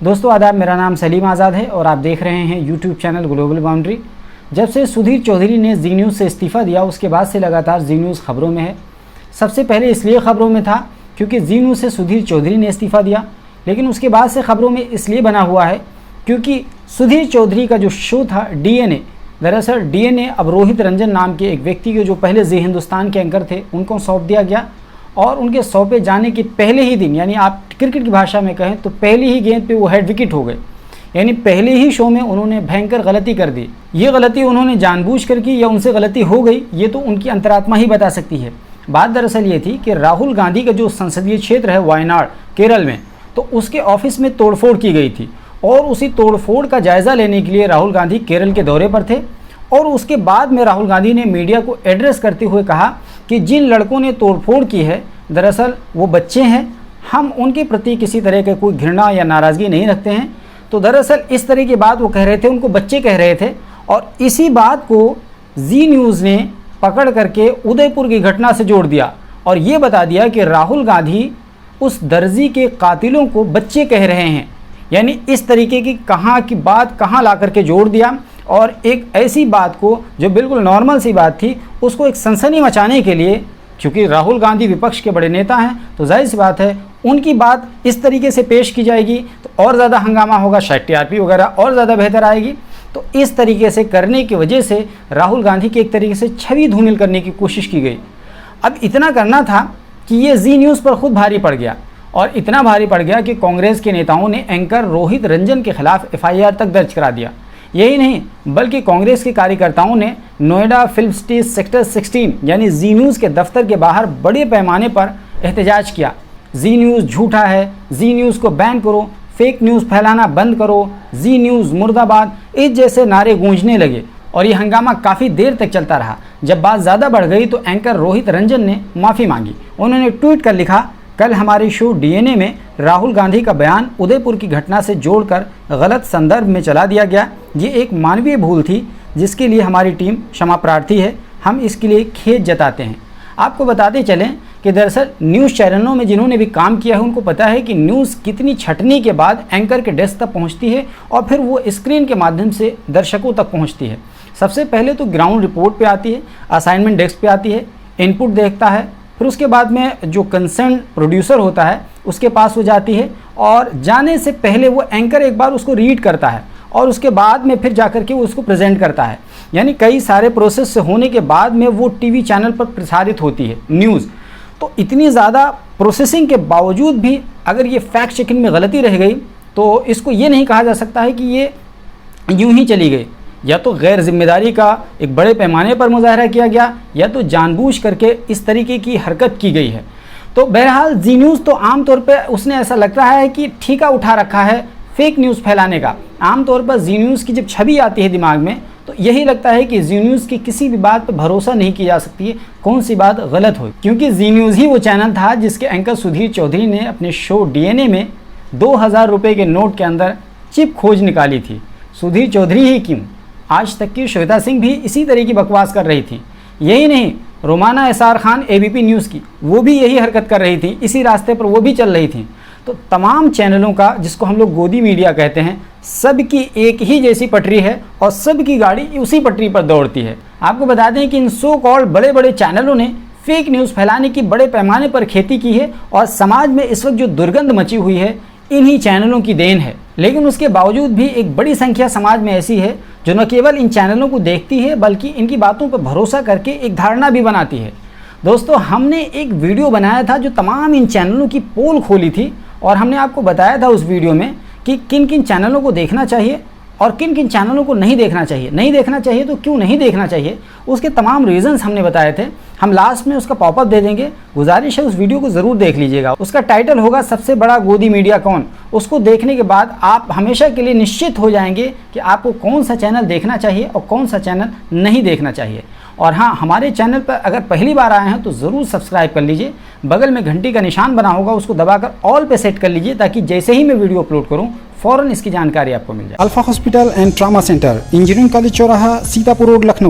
दोस्तों आदाब, मेरा नाम सलीम आज़ाद है और आप देख रहे हैं यूट्यूब चैनल ग्लोबल बाउंड्री। जब से सुधीर चौधरी ने जी न्यूज़ से इस्तीफ़ा दिया उसके बाद से लगातार जी न्यूज़ खबरों में है। सबसे पहले इसलिए खबरों में था क्योंकि जी न्यूज़ से सुधीर चौधरी ने इस्तीफ़ा दिया, लेकिन उसके बाद से खबरों में इसलिए बना हुआ है क्योंकि सुधीर चौधरी का जो शो था डीएनए, दरअसल डीएनए अब रोहित रंजन नाम के एक व्यक्ति के जो पहले जी हिंदुस्तान के एंकर थे उनको सौंप दिया गया। और उनके सौंपे जाने के पहले ही दिन, यानी आप क्रिकेट की भाषा में कहें तो पहली ही गेंद पे वो हेड विकेट हो गए, यानी पहले ही शो में उन्होंने भयंकर गलती कर दी। ये गलती उन्होंने जानबूझकर की या उनसे गलती हो गई, ये तो उनकी अंतरात्मा ही बता सकती है। बात दरअसल ये थी कि राहुल गांधी का जो संसदीय क्षेत्र है वायनाड केरल में, तो उसके ऑफिस में तोड़फोड़ की गई थी और उसी तोड़फोड़ का जायज़ा लेने के लिए राहुल गांधी केरल के दौरे पर थे। और उसके बाद में राहुल गांधी ने मीडिया को एड्रेस करते हुए कहा कि जिन लड़कों ने तोड़फोड़ की है दरअसल वो बच्चे हैं, हम उनके प्रति किसी तरह के कोई घृणा या नाराज़गी नहीं रखते हैं। तो दरअसल इस तरह की बात वो कह रहे थे, उनको बच्चे कह रहे थे। और इसी बात को जी न्यूज़ ने पकड़ करके उदयपुर की घटना से जोड़ दिया और ये बता दिया कि राहुल गांधी उस दर्जी के कातिलों को बच्चे कह रहे हैं। यानी इस तरीके की कहाँ की बात कहाँ ला करके जोड़ दिया और एक ऐसी बात को जो बिल्कुल नॉर्मल सी बात थी उसको एक सनसनी मचाने के लिए, क्योंकि राहुल गांधी विपक्ष के बड़े नेता हैं तो जाहिर सी बात है उनकी बात इस तरीके से पेश की जाएगी तो और ज़्यादा हंगामा होगा, शायद टीआरपी वगैरह और ज़्यादा बेहतर आएगी। तो इस तरीके से करने की वजह से राहुल गांधी की एक तरीके से छवि धूमिल करने की कोशिश की गई। अब इतना करना था कि ये जी न्यूज़ पर खुद भारी पड़ गया और इतना भारी पड़ गया कि कांग्रेस के नेताओं ने एंकर रोहित रंजन के खिलाफ एफआईआर तक दर्ज करा दिया। यही नहीं बल्कि कांग्रेस के कार्यकर्ताओं ने नोएडा फिल्म सिटी सेक्टर 16 यानी जी न्यूज़ के दफ्तर के बाहर बड़े पैमाने पर एहतजाज किया। जी न्यूज़ झूठा है, जी न्यूज़ को बैन करो, फेक न्यूज़ फैलाना बंद करो, जी न्यूज़ मुर्दाबाद, इस जैसे नारे गूंजने लगे और ये हंगामा काफ़ी देर तक चलता रहा। जब बात ज़्यादा बढ़ गई तो एंकर रोहित रंजन ने माफ़ी मांगी। उन्होंने ट्वीट कर लिखा, कल हमारे शो डीएनए में राहुल गांधी का बयान उदयपुर की घटना से जोड़कर गलत संदर्भ में चला दिया गया। ये एक मानवीय भूल थी जिसके लिए हमारी टीम क्षमा प्रार्थी है, हम इसके लिए खेद जताते हैं। आपको बताते चलें कि दरअसल न्यूज़ चैनलों में जिन्होंने भी काम किया है उनको पता है कि न्यूज़ कितनी छटनी के बाद एंकर के डेस्क तक पहुंचती है और फिर वो स्क्रीन के माध्यम से दर्शकों तक पहुंचती है। सबसे पहले तो ग्राउंड रिपोर्ट पे आती है, असाइनमेंट डेस्क पे आती है, इनपुट देखता है, फिर उसके बाद में जो कंसर्न प्रोड्यूसर होता है उसके पास हो जाती है और जाने से पहले वो एंकर एक बार उसको रीड करता है और उसके बाद में फिर जाकर के वो उसको प्रेजेंट करता है। यानी कई सारे प्रोसेस से होने के बाद में वो टीवी चैनल पर प्रसारित होती है न्यूज़। तो इतनी ज़्यादा प्रोसेसिंग के बावजूद भी अगर ये फैक्ट चेकिंग में गलती रह गई तो इसको ये नहीं कहा जा सकता है कि ये यूं ही चली गई। या तो गैर जिम्मेदारी का एक बड़े पैमाने पर मुजाहरा किया गया या तो जानबूझ करके इस तरीके की हरकत की गई है। तो बहरहाल जी न्यूज़ तो आमतौर पर उसने ऐसा लग रहा है कि ठीका उठा रखा है फेक न्यूज़ फैलाने का। आमतौर पर जी न्यूज़ की जब छवि आती है दिमाग में तो यही लगता है कि जी न्यूज़ की किसी भी बात पर भरोसा नहीं किया जा सकती है, कौन सी बात गलत हो, क्योंकि जी न्यूज़ ही वो चैनल था जिसके एंकर सुधीर चौधरी ने अपने शो डीएनए में 2000 रुपये के नोट के अंदर चिप खोज निकाली थी। सुधीर चौधरी ही क्यों, आज तक की श्वेता सिंह भी इसी तरह की बकवास कर रही थी। यही नहीं, Romana SR Khan ABP news की वो भी यही हरकत कर रही थी, इसी रास्ते पर वो भी चल रही थी। तो तमाम चैनलों का, जिसको हम लोग गोदी मीडिया कहते हैं, सबकी एक ही जैसी पटरी है और सबकी गाड़ी उसी पटरी पर दौड़ती है। आपको बता दें कि इन सो कॉल्ड बड़े बड़े चैनलों ने फेक न्यूज़ फैलाने की बड़े पैमाने पर खेती की है और समाज में इस वक्त जो दुर्गंध मची हुई है इन्हीं चैनलों की देन है। लेकिन उसके बावजूद भी एक बड़ी संख्या समाज में ऐसी है जो न केवल इन चैनलों को देखती है बल्कि इनकी बातों पर भरोसा करके एक धारणा भी बनाती है। दोस्तों, हमने एक वीडियो बनाया था जो तमाम इन चैनलों की पोल खोली थी और हमने आपको बताया था उस वीडियो में कि किन किन चैनलों को देखना चाहिए और किन किन चैनलों को नहीं देखना चाहिए। नहीं देखना चाहिए तो क्यों नहीं देखना चाहिए, उसके तमाम रीजंस हमने बताए थे। हम लास्ट में उसका पॉपअप दे देंगे, गुजारिश है उस वीडियो को ज़रूर देख लीजिएगा। उसका टाइटल होगा सबसे बड़ा गोदी मीडिया कौन। उसको देखने के बाद आप हमेशा के लिए निश्चित हो जाएंगे कि आपको कौन सा चैनल देखना चाहिए और कौन सा चैनल नहीं देखना चाहिए। और हाँ, हमारे चैनल पर अगर पहली बार आए हैं तो ज़रूर सब्सक्राइब कर लीजिए, बगल में घंटी का निशान बना होगा उसको दबाकर ऑल पे सेट कर लीजिए ताकि जैसे ही मैं वीडियो अपलोड करूँ फ़ौरन इसकी जानकारी आपको मिल जाए। Alpha hospital and trauma centre, engineering college चौराहा, सीतापुर रोड, लखनऊ।